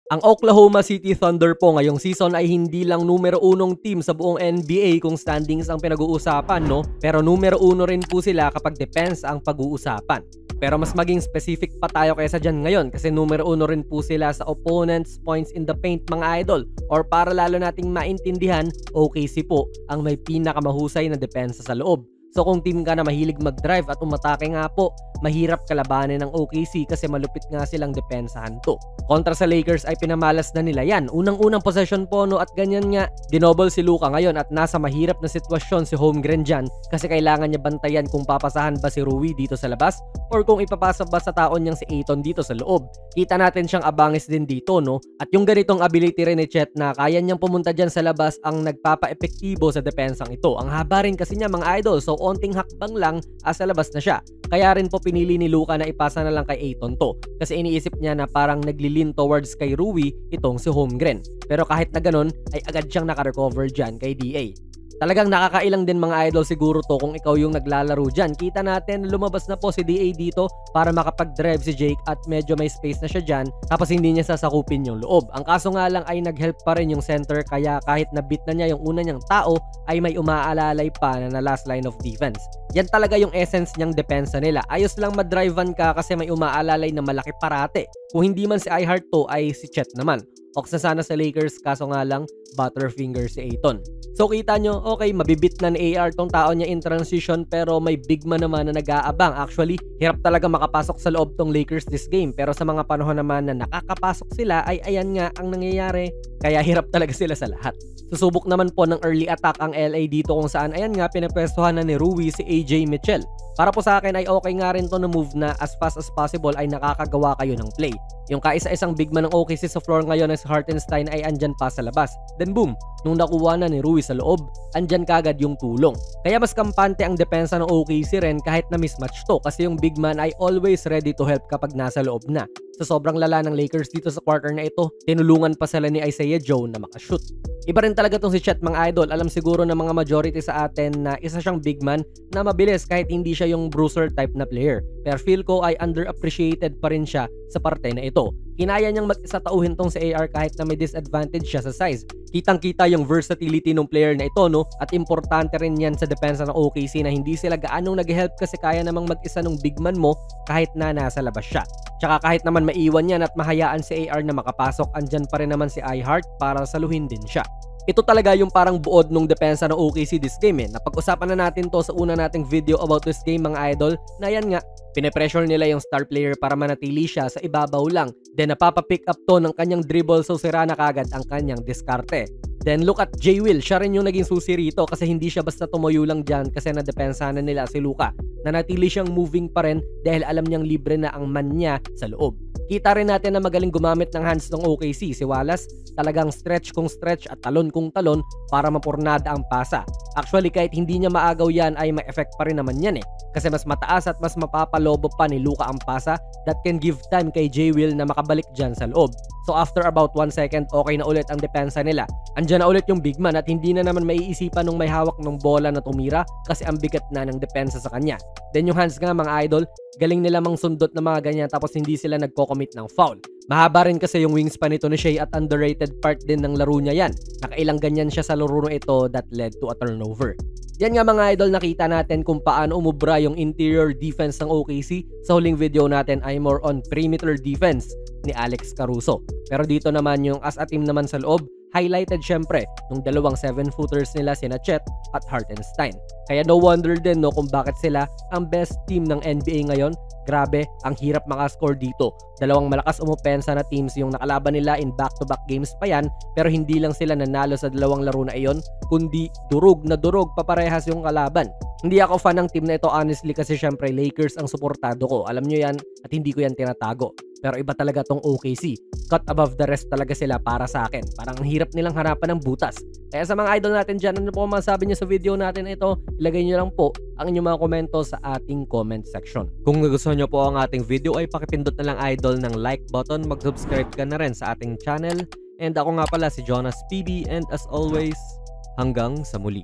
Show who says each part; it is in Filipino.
Speaker 1: Ang Oklahoma City Thunder po ngayong season ay hindi lang numero unong team sa buong NBA kung standings ang pinag-uusapan, no? Pero numero uno rin po sila kapag defense ang pag-uusapan. Pero mas maging specific pa tayo kaysa dyan ngayon kasi numero uno rin po sila sa opponents' points in the paint mga idol. Or para lalo nating maintindihan, OKC po ang may pinakamahusay na depensa sa loob. So kung team ka na mahilig mag-drive at umatake nga po, mahirap kalabanin ng OKC kasi malupit nga silang depensahan to. Kontra sa Lakers ay pinamalas na nila yan. Unang-unang possession po no at ganyan nga, dinouble si Luka ngayon at nasa mahirap na sitwasyon si Holmgren dyan kasi kailangan niya bantayan kung papasahan ba si Rui dito sa labas or kung ipapasa ba sa taon niyang si Ayton dito sa loob. Kita natin siyang abangis din dito no at yung ganitong ability rin ni Chet na kaya niyang pumunta dyan sa labas ang nagpapa-epektibo sa depensang ito. Ang haba rin kasi niya mga idol so onting hakbang lang sa labas na siya. Kaya rin po pinili ni Luka na ipasa na lang kay Ayton to kasi iniisip niya na parang naglilin towards kay Rui itong si Holmgren. Pero kahit na ganun ay agad siyang nakarecover dyan kay DA. Talagang nakakailang din mga idol siguro to kung ikaw yung naglalaro dyan. Kita natin lumabas na po si DA dito para makapag-drive si Jake at medyo may space na siya dyan tapos hindi niya sasakupin yung loob. Ang kaso nga lang ay nag-help pa rin yung center kaya kahit nabit na niya yung una niyang tao ay may umaalalay pa na last line of defense. Yan talaga yung essence niyang depensa nila. Ayos lang madrivean ka kasi may umaalalay na malaki parate. Kung hindi man si iHeart to ay si Chet naman. Oksa sana sa Lakers kaso nga lang butterfinger si Ayton. So kita nyo, okay, mabibit na ni AR tong tao niya in transition pero may big man naman na nag-aabang. Actually, hirap talaga makapasok sa loob tong Lakers this game. Pero sa mga panahon naman na nakakapasok sila ay ayan nga ang nangyayari. Kaya hirap talaga sila sa lahat. Susubok naman po ng early attack ang LA dito kung saan ayan nga pinapwestuhan na ni Rui si AJ Mitchell. Para po sa akin ay okay nga rin to na move na as fast as possible ay nakakagawa kayo ng play. Yung kaisa-isang big man ng OKC sa floor ngayon na si Hartenstein ay andyan pa sa labas. Then boom, nung nakuha na ni Rui sa loob, andyan kagad yung tulong. Kaya mas kampante ang depensa ng OKC rin kahit na mismatch to kasi yung big man ay always ready to help kapag nasa loob na. Sa sobrang lala ng Lakers dito sa quarter na ito, tinulungan pa sila ni Isaiah Joe na makashoot. Iba rin talaga tong si Chet mga idol. Alam siguro ng mga majority sa atin na isa siyang big man na mabilis kahit hindi siya yung bruiser type na player. Pero feel ko ay underappreciated pa rin siya sa parte na ito. Kinaya niyang mag-isa tauhin tong si AR kahit na may disadvantage siya sa size. Kitang-kita yung versatility ng player na ito no at importante rin yan sa depensa ng OKC na hindi sila gaanong nag-help kasi kaya namang mag-isa ng big man mo kahit na nasa labas siya. Tsaka kahit naman maiwan yan at mahayaan si AR na makapasok, andyan pa rin naman si iHeart para saluhin din siya. Ito talaga yung parang buod nung depensa ng OKC this game Napag-usapan na natin to sa una nating video about this game mga idol na yan nga, pinipressure nila yung star player para manatili siya sa ibabaw lang. Then napapapick up to ng kanyang dribble so sira na kagad ang kanyang diskarte. Then look at J. Will, siya rin yung naging susi rito kasi hindi siya basta tumayo lang dyan kasi nadepensa na nila si Luka. Nanatili siyang moving pa rin dahil alam niyang libre na ang man niya sa loob. Kita rin natin na magaling gumamit ng hands ng OKC. Si Wallace talagang stretch kung stretch at talon kung talon para mapurnada ang pasa. Actually kahit hindi niya maagaw yan ay may effect pa rin naman yan kasi mas mataas at mas mapapalobo pa ni Luka ang pasa that can give time kay J. Will na makabalik dyan sa loob. So after about 1 second okay na ulit ang depensa nila. Andyan na ulit yung big man at hindi na naman maiisipan nung may hawak ng bola na tumira kasi ang bigat na ng depensa sa kanya. Then yung hands nga mga idol, galing nila mang sundot na mga ganyan tapos hindi sila nagko-commit ng foul. Mahaba rin kasi yung wingspan nito ni Shea at underrated part din ng laro niya yan. Nakailang ganyan siya sa laro na ito that led to a turnover. Yan nga mga idol, nakita natin kung paano umubra yung interior defense ng OKC. Sa huling video natin ay more on perimeter defense ni Alex Caruso. Pero dito naman yung as a team naman sa loob, highlighted syempre nung dalawang 7-footers nila sina Chet at Hartenstein. Kaya no wonder din no kung bakit sila ang best team ng NBA ngayon. Grabe, ang hirap makascore dito. Dalawang malakas umopensa na teams yung nakalaban nila in back-to-back games pa yan pero hindi lang sila nanalo sa dalawang laro na iyon kundi durog na durog paparehas yung kalaban. Hindi ako fan ng team na ito honestly kasi syempre Lakers ang suportado ko. Alam nyo yan at hindi ko yan tinatago. Pero iba talaga tong OKC. Cut above the rest talaga sila para sa akin. Parang ang hirap nilang harapan ng butas. Kaya sa mga idol natin dyan, ano po masabi nyo sa video natin ito? Ilagay nyo lang po ang inyong mga komento sa ating comment section. Kung nagustuhan nyo po ang ating video ay pakipindot na lang idol ng like button. Mag-subscribe ka na rin sa ating channel. And ako nga pala si Jonas PB and as always, hanggang sa muli.